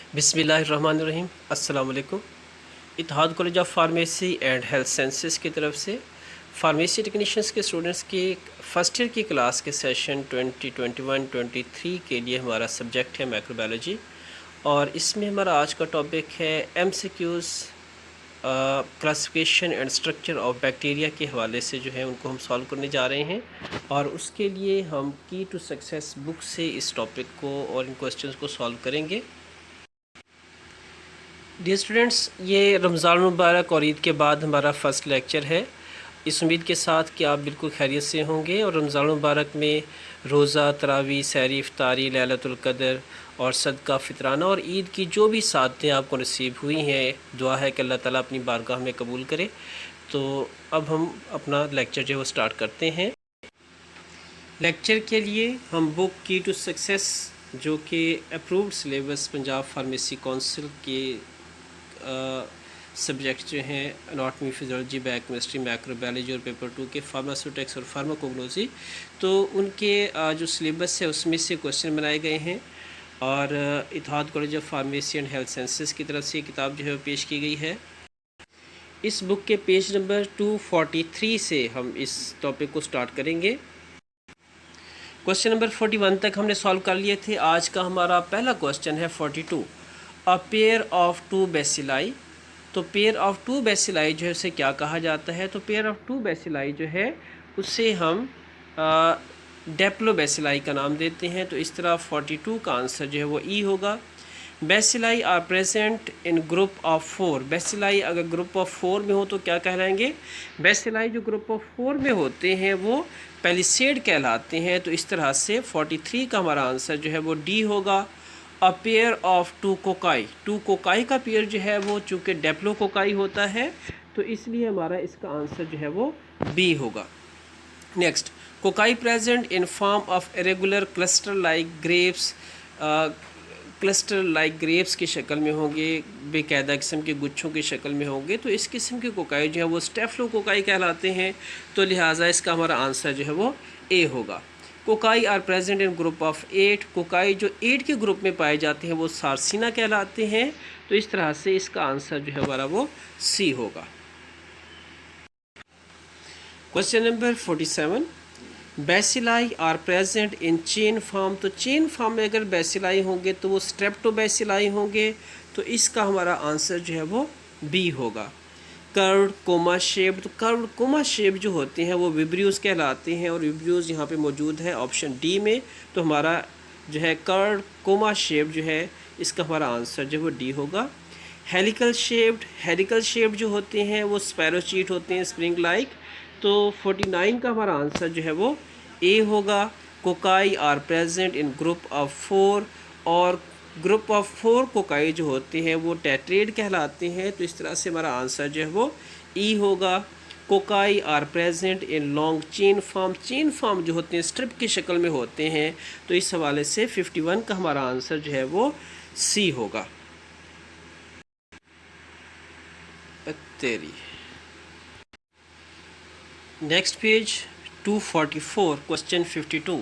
बिस्मिल्लाहिर्रहमानिर्रहीम। अस्सलाम वालेकुम। Ittehad college of pharmacy and health sciences की तरफ से फार्मेसी टेक्नीशियंस के स्टूडेंट्स की फ़र्स्ट ईयर की क्लास के सेशन 2021-23 के लिए हमारा सब्जेक्ट है माइक्रोबायोलॉजी, और इसमें हमारा आज का टॉपिक है MCQs classification and structure of bacteria के हवाले से जो है उनको हम सॉल्व करने जा रहे हैं। और उसके लिए हम की टू सक्सेस बुक से इस टॉपिक को और इन क्वेश्चंस को सॉल्व करेंगे। डियर स्टूडेंट्स, ये रमज़ान मुबारक और ईद के बाद हमारा फ़र्स्ट लेक्चर है। इस उम्मीद के साथ कि आप बिल्कुल खैरियत से होंगे और रमज़ान मुबारक में रोज़ा, तरावी, सहरी, इफ्तारी, लैलतुल क़द्र और सदका फ़ितराना और ईद की जो भी सादतें आपको नसीब हुई हैं, दुआ है कि अल्लाह ताला अपनी बारगाह में कबूल करे। तो अब हम अपना लेक्चर जो है वो स्टार्ट करते हैं। लेक्चर के लिए हम बुक की टू सक्सेस, जो कि approved syllabus Punjab pharmacy council के सब्जेक्ट जो हैं एनाटॉमी, फिजियोलॉजी, बायोकेमिस्ट्री, माइक्रोबायोलॉजी और पेपर 2 के फार्मास्यूटिक्स और फार्माकोग्नोसी, तो उनके जो सिलेबस है उसमें से क्वेश्चन बनाए गए हैं। और Ittehad college of pharmacy and health sciences की तरफ से किताब जो है वो पेश की गई है। इस बुक के पेज नंबर 243 से हम इस टॉपिक को स्टार्ट करेंगे। क्वेश्चन नंबर 41 तक हमने सॉल्व कर लिए थे। आज का हमारा पहला क्वेश्चन है 42, a pair of two bacilli. तो पेयर ऑफ टू बेसिलाई जो है उसे क्या कहा जाता है? तो पेयर ऑफ टू बेसिलाई जो है उसे हम डेप्लोबेसिलाई का नाम देते हैं। तो इस तरह 42 का आंसर जो है वो ई होगा। Bacilli are present in group of 4। Bacilli अगर ग्रुप ऑफ 4 में हो तो क्या कहलाएंगे? बेसिलाई जो ग्रुप ऑफ 4 में होते हैं वो पैलिसेड कहलाते हैं। तो इस तरह से 43 का हमारा आंसर जो है वो डी होगा। A pair of two cocci. Two cocci का पेयर जो है वो चूँकि डेप्लो कोकाई होता है, तो इसलिए हमारा इसका आंसर जो है वो बी होगा। Next, cocci present in form of irregular cluster like grapes. Cluster like grapes की शक्ल में होंगे, बेकायदा किस्म के गुच्छों की शक्ल में होंगे, तो इस किस्म के कोकाई जो है वो स्टेफ्लोकोकाई कहलाते हैं। तो लिहाजा इसका हमारा आंसर जो है वो ए होगा। Cocci are present in group of 8। Cocci जो 8 के ग्रुप में पाए जाते हैं वो सार्सिना कहलाते हैं। तो इस तरह से इसका आंसर जो है हमारा वो सी होगा। Question number 47, bacilli are present in chain form. तो चेन फॉर्म में अगर बेसिलाई होंगे तो वो स्ट्रेप्टोबेसिलाई होंगे। तो इसका हमारा आंसर जो है वो बी होगा। Curved coma shape. तो कर्व्ड कोमा शेप जो होते हैं वो विब्रियोज कहलाते हैं, और विब्रियोज यहाँ पे मौजूद है ऑप्शन डी में। तो हमारा जो है कर्व्ड कोमा शेप जो है इसका हमारा आंसर जो है वो डी होगा। हेलिकल शेप्ड जो होते हैं वो स्पैरोचीट होते हैं, स्प्रिंग लाइक। तो 49 का हमारा आंसर जो है वो ए होगा। Cocci are present in group of 4, और ग्रुप ऑफ 4 कोकाई जो होते हैं वो टेट्रेड कहलाते हैं। तो इस तरह से हमारा आंसर जो है वो ई होगा। Cocci are present in long chain form. Chain form जो होते हैं स्ट्रिप की शक्ल में होते हैं। तो इस हवाले से 51 का हमारा आंसर जो है वो सी होगा। तेरी next page 244, question 52,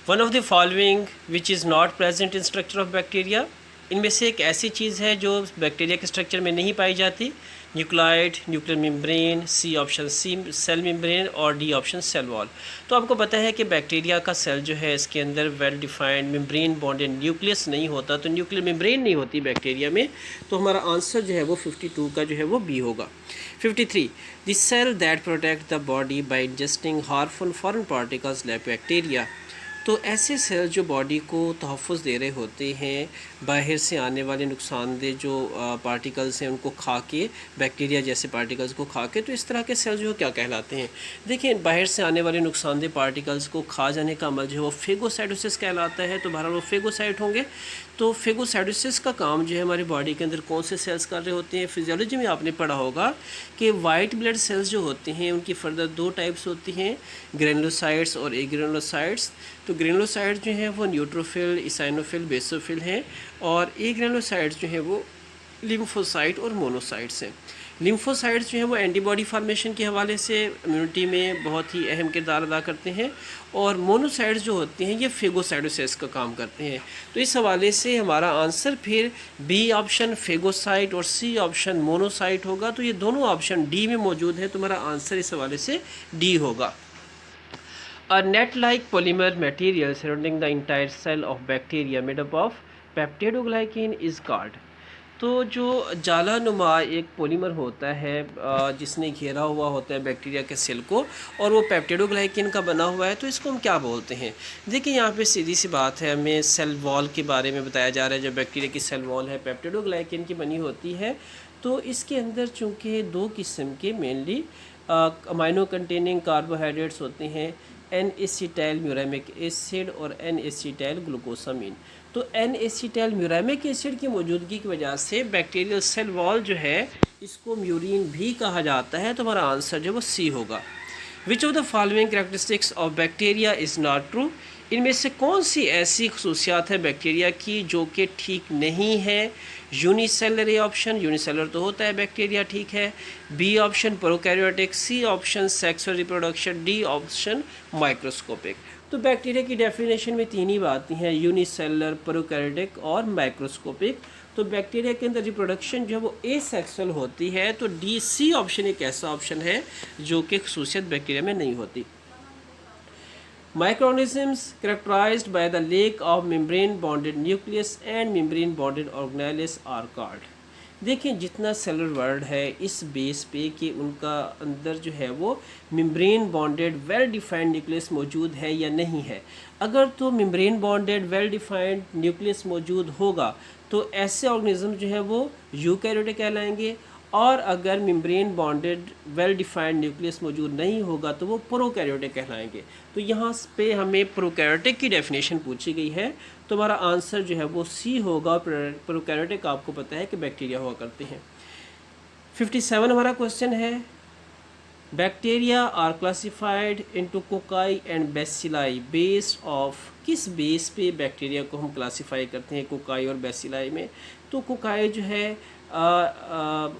one of the following which is not present in structure of bacteria. इनमें से एक ऐसी चीज़ है जो बैक्टीरिया के स्ट्रक्चर में नहीं पाई जाती। Nucleoid, nuclear membrane, C option C cell membrane, और डी ऑप्शन सेल वॉल। तो आपको पता है कि बैक्टीरिया का सेल जो है इसके अंदर well defined membrane bonded nucleus नहीं होता, तो न्यूक्लियर मेम्ब्रेन नहीं होती बैक्टीरिया में। तो हमारा आंसर जो है वो 52 का जो है वो बी होगा। 53, the cell that protect the body by ingesting harmful foreign particles like bacteria. तो ऐसे सेल जो बॉडी को तहफ़्फ़ुज़ दे रहे होते हैं बाहर से आने वाले नुकसानदेह जो पार्टिकल्स हैं उनको खा के, बैक्टीरिया जैसे पार्टिकल्स को खा के, तो इस तरह के सेल जो क्या कहलाते हैं? देखिए, बाहर से आने वाले नुकसानदेह पार्टिकल्स को खा जाने का अमल जो है वो फेगोसाइटोसिस कहलाता है। तो बहरहाल वो फेगोसाइट होंगे। तो फेगोसाइटोसिस का काम जो है हमारी बॉडी के अंदर कौन से सेल्स कर रहे होते हैं? फिजियोलॉजी में आपने पढ़ा होगा कि वाइट ब्लड सेल्स जो होते हैं उनकी फर्दर 2 टाइप्स होती हैं, ग्रेनुलोसाइट्स और एग्रेनुलोसाइट्स। तो ग्रेनुलोसाइट्स जो हैं वो न्यूट्रोफिल, इसाइनोफिल, बेसोफिल हैं, और एग्रेनुलोसाइट्स जो हैं वो लिम्फोसाइट और मोनोसाइट्स हैं। लिम्फोसाइट्स जो है वो एंटीबॉडी फार्मेशन के हवाले से इम्यूनिटी में बहुत ही अहम किरदार अदा करते हैं, और मोनोसाइट्स जो होते हैं ये फेगोसाइटोसिस का काम करते हैं। तो इस हवाले से हमारा आंसर फिर बी ऑप्शन फेगोसाइट और सी ऑप्शन मोनोसाइट होगा। तो ये दोनों ऑप्शन डी में मौजूद है, तो हमारा आंसर इस हवाले से डी होगा। A net-like polymer material surrounding the entire cell of bacteria made up of peptidoglycan is called। तो जो जाला नुमा एक पॉलीमर होता है जिसने घेरा हुआ होता है बैक्टीरिया के सेल को, और वो पेप्टिडोग्लाइकिन का बना हुआ है, तो इसको हम क्या बोलते हैं? देखिए यहाँ पे सीधी सी बात है, हमें सेल वॉल के बारे में बताया जा रहा है। जो बैक्टीरिया की सेल वॉल है पेप्टिडोग्लाइकिन की बनी होती है। तो इसके अंदर चूँकि दो किस्म के मेनली अमाइनो कंटेनिंग कार्बोहाइड्रेट्स होते हैं, एन एसिटाइल म्यूरामिक एसिड और एन एसिटाइल ग्लूकोसामीन। तो एन एसिटाइल म्यूरामिक एसिड की मौजूदगी की वजह से बैक्टीरियल सेल वॉल जो है इसको म्यूरिन भी कहा जाता है। तो हमारा आंसर जो वो सी होगा। विच of the following characteristics of bacteria is not true. इनमें से कौन सी ऐसी खसूसियात है बैक्टीरिया की जो कि ठीक नहीं है? यूनिसेलर ए ऑप्शन, यूनिसेलर तो होता है बैक्टीरिया, ठीक है। B option prokaryotic, C option sexual reproduction, D option microscopic. तो बैक्टीरिया की डेफिनेशन में तीन ही बातें हैं, यूनिसेलर, प्रोकैरियोटिक और माइक्रोस्कोपिक। तो बैक्टीरिया के अंदर रिप्रोडक्शन जो है वो एसेक्सुअल होती है। तो डी सी ऑप्शन एक ऐसा ऑप्शन है जो कि खसूसियत बैक्टीरिया में नहीं होती। Microorganisms characterized by the lack of membrane-bonded nucleus and membrane-bonded organelles are called। देखें जितना सेलुलर वर्ल्ड है इस बेस पे कि उनका अंदर जो है वो membrane bonded well defined nucleus मौजूद है या नहीं है। अगर तो membrane bonded well defined nucleus मौजूद होगा तो ऐसे ऑर्गेनिज्म जो है वो यूकैरियोटिक कहलाएंगे, और अगर membrane bonded well defined nucleus मौजूद नहीं होगा तो वो प्रोकैरियोटिक कहलाएंगे। तो यहाँ पे हमें प्रोकैरियोटिक की डेफिनेशन पूछी गई है, तो हमारा आंसर जो है वो सी होगा। प्रोकैरियोटिक आपको पता है कि बैक्टीरिया हुआ करते हैं। 57 हमारा क्वेश्चन है, bacteria are classified into cocci and bacilli based of. किस बेस पे बैक्टीरिया को हम क्लासिफाई करते हैं कोकाई और बेसिलाई में? तो कोकाई जो है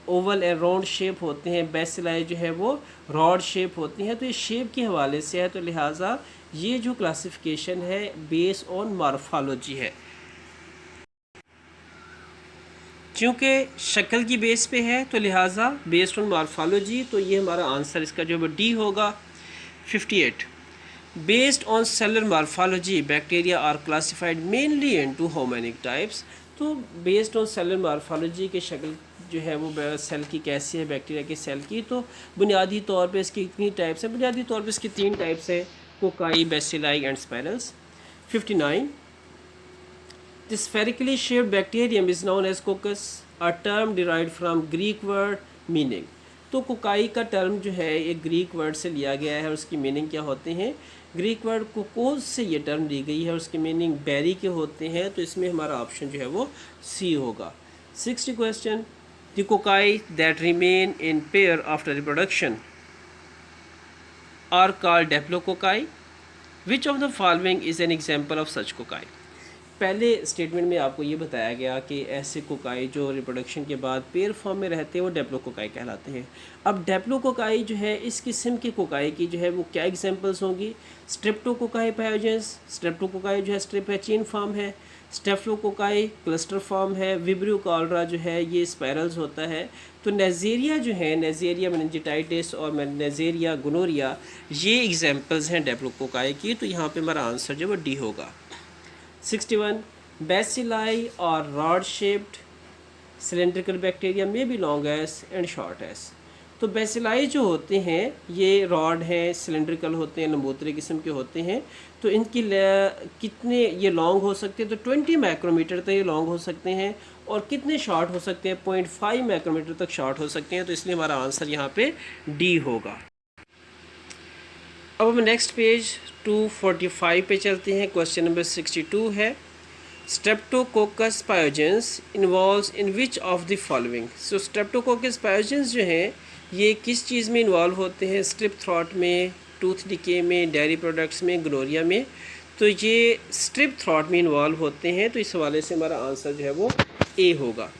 ओवल एंड राउंड शेप होते हैं, बेसिलाई जो है वो रॉड शेप होती हैं। तो ये शेप के हवाले से है, तो लिहाजा ये जो क्लासिफिकेशन है बेस ऑन मॉर्फोलॉजी है। क्योंकि शक्ल की बेस पे है तो लिहाजा बेस्ड ऑन मॉर्फोलॉजी, तो ये हमारा आंसर इसका जो है डी होगा। 58 based on cellular morphology bacteria are classified mainly into how many types. तो बेस्ड ऑन सेलुलर मॉर्फोलॉजी की शक्ल जो है वो सेल की कैसी है बैक्टीरिया के सेल की, तो बुनियादी तौर पे इसकी कितनी टाइप्स हैं? बुनियादी तौर पे इसकी 3 टाइप्स हैं, cocci, bacilli and spirals. 59 The spherically shaped bacterium is known as coccus, a term derived from Greek word meaning। तो कोकाई का टर्म जो है एक ग्रीक वर्ड से लिया गया है और उसकी मीनिंग क्या होते हैं? ग्रीक वर्ड कोकोस से ये टर्म ली गई है और उसकी मीनिंग बेरी के होते हैं। तो इसमें हमारा ऑप्शन जो है वो सी होगा। 60 question, the cocci that remain in pair after reproduction are called diplococci. Which of the following is an example of such cocci. पहले स्टेटमेंट में आपको ये बताया गया कि ऐसे कोकाई जो रिप्रोडक्शन के बाद पेयर फॉर्म में रहते हैं वो डेप्लोकोकाई कहलाते हैं। अब डेप्लोकोकाई जो है इस किस्म के कोकाई की जो है वो क्या एग्जांपल्स होंगी? स्ट्रेप्टोकोकाई पायोजेंस, स्ट्रेप्टोकोकाई जो है स्ट्रिप है, चेन फॉर्म है। स्टेफ्लोकोकाई क्लस्टर फॉर्म है। विब्रियो कॉलरा जो है ये स्पाइरल्स होता है। तो नेजेरिया जो है, नेजेरिया मेनिंजिटाइटिस और नेजेरिया गोनोरिया, ये एग्जांपल्स हैं डेप्लोकोकाई की। तो यहाँ पे हमारा आंसर जो वो डी होगा। 61 बेसिलाई और रॉड शेप्ड सिलेंड्रिकल बैक्टीरिया में भी long S and short S. तो बेसिलाई जो होते हैं ये रॉड हैं, सिलेंड्रिकल होते हैं, लंबोतरे किस्म के होते हैं। तो इनकी कितने ये लॉन्ग हो सकते हैं? तो 20 माइक्रोमीटर तक ये लॉन्ग हो सकते हैं। और कितने शॉर्ट हो सकते हैं? 0.5 माइक्रोमीटर तक शॉर्ट हो सकते हैं। तो इसलिए हमारा आंसर यहाँ पे डी होगा। अब हम नेक्स्ट पेज 245 पे चलते हैं। क्वेश्चन नंबर 62 है, Streptococcus pyogenes involves in which of the following. So Streptococcus pyogenes जो हैं ये किस चीज़ में इन्वॉल्व होते हैं? स्ट्रिप थ्रॉट में, टूथ डिके में, डेयरी प्रोडक्ट्स में, गोनोरिया में। तो ये स्ट्रिप थ्रॉट में इन्वॉल्व होते हैं। तो इस हवाले से हमारा आंसर जो है वो ए होगा।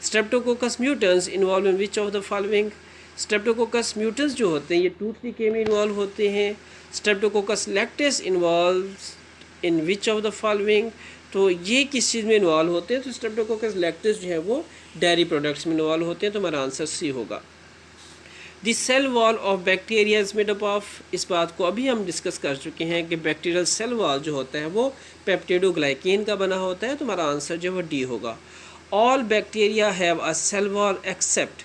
Streptococcus mutans involve in which of the following? Streptococcus mutans जो होते हैं ये 2,3K में इन्वॉल्व होते हैं। Streptococcus lactis involve in which of the following? तो ये किस चीज़ में इन्वॉल्व होते हैं? तो स्ट्रेप्टोकोकस लैक्टिस जो है वो डेयरी प्रोडक्ट्स में इन्वॉल्व होते हैं, तो हमारा आंसर सी होगा। The cell wall of bacteria is made up of, इस बात को अभी हम डिस्कस कर चुके हैं कि बैक्टीरियल सेल वॉल जो होता है वो पेप्टिडोग्लाइकेन का बना होता है, तो हमारा आंसर जो है वो डी होगा। All bacteria have a cell wall except,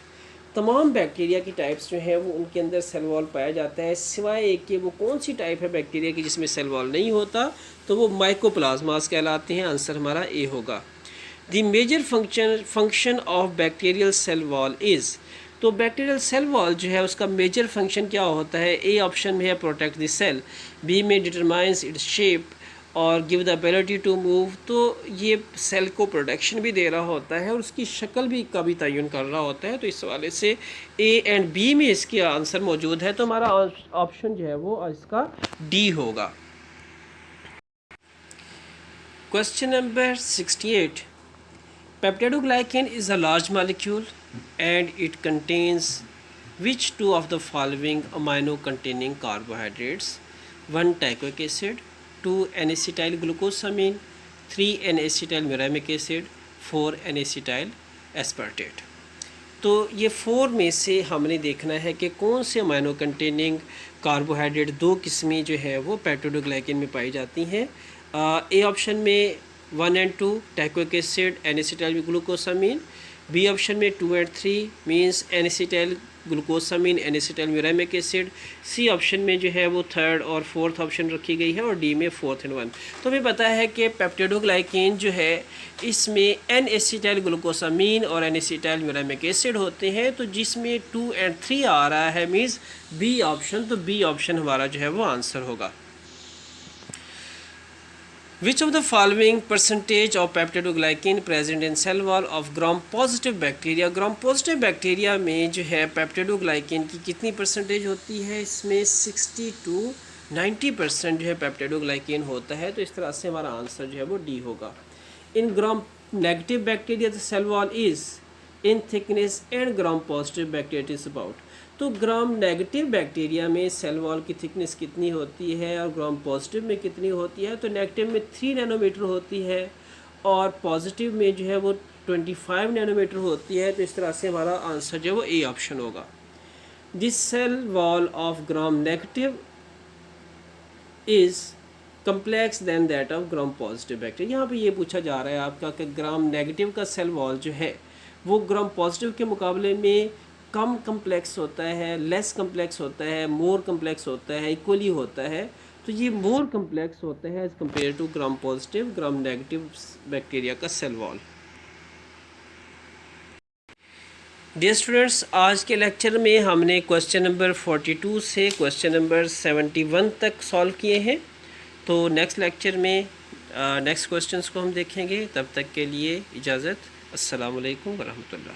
तमाम बैक्टीरिया की टाइप्स जो है वो उनके अंदर सेल वॉल पाया जाता है, सिवाय एक के। वो कौन सी टाइप है बैक्टीरिया की जिसमें सेल वॉल नहीं होता? तो वो माइकोप्लाज्मास कहलाते हैं। आंसर हमारा ए होगा। The major function of bacterial cell wall is, तो बैक्टीरियल सेल वॉल जो है उसका मेजर फंक्शन क्या होता है? ए ऑप्शन में है प्रोटेक्ट द सेल, बी में डिटरमाइंस इट्स शेप और give the ability to move, तो ये सेल को प्रोटेक्शन भी दे रहा होता है और उसकी शक्ल भी का भी तयन कर रहा होता है। तो इस हवाले से ए एंड बी में इसके आंसर मौजूद है, तो हमारा ऑप्शन जो है वो इसका डी होगा। Question number 68, peptidoglycan is a large molecule and it contains which two of the following amino containing carbohydrates? 1 teichoic acid, 2 N-acetyl glucosamine, 3 N-acetyl muramic acid, 4 N-acetyl aspartate। तो ये 4 में से हमने देखना है कि कौन से अमाइनो कंटेनिंग कार्बोहाइड्रेट 2 किस्में जो है वो पेप्टिडोग्लाइकेन में पाई जाती हैं। ए ऑप्शन में 1 and 2 teichoic acid N-acetyl glucosamine, B option में 2 and 3 means N-acetyl glucosamine N-acetyl muramic acid, C option में जो है वो 3rd और 4th ऑप्शन रखी गई है और डी में 4th and 1। तो हमें पता है कि पेप्टिडोग्लाइकेन जो है इसमें N-acetyl ग्लूकोसामीन और N-acetyl muramic acid होते हैं, तो जिसमें 2 and 3 आ रहा है मीन्स बी ऑप्शन, तो बी ऑप्शन हमारा जो है वो आंसर होगा। Which of the following percentage of peptidoglycan present in cell wall of gram positive bacteria? gram positive bacteria में जो है पेप्टिडोग्लाइकेन की कितनी परसेंटेज होती है? इसमें 60 to 90% जो है पेप्टिडोग्लाइकेन होता है, तो इस तरह से हमारा आंसर जो है वो डी होगा। In gram negative bacteria the cell wall is in thickness and gram positive bacteria is about, तो ग्राम नेगेटिव बैक्टीरिया में सेल वॉल की थिकनेस कितनी होती है और ग्राम पॉजिटिव में कितनी होती है? तो नेगेटिव में 3 नैनोमीटर होती है और पॉजिटिव में जो है वो 25 नैनोमीटर होती है, तो इस तरह से हमारा आंसर जो है वो ए ऑप्शन होगा। This cell wall of Gram negative is complex than that of Gram positive bacteria. यहाँ पे ये पूछा जा रहा है आपका कि ग्राम नेगेटिव का सेल वॉल जो है वो ग्राम पॉजिटिव के मुकाबले में कम कम्प्लेक्स होता है, लेस कम्प्लेक्स होता है, मोर कम्प्लेक्स होता है, इक्वली होता है? तो ये मोर कम्प्लेक्स होता है as compare to Gram positive Gram negative bacteria का सेल वॉल। डियर स्टूडेंट्स, आज के लेक्चर में हमने क्वेश्चन नंबर 42 से क्वेश्चन नंबर 71 तक सॉल्व किए हैं। तो नेक्स्ट लेक्चर में नेक्स्ट क्वेश्चंस को हम देखेंगे। तब तक के लिए इजाज़त। अस्सलाम वालेकुम वरहमतुल्लाह।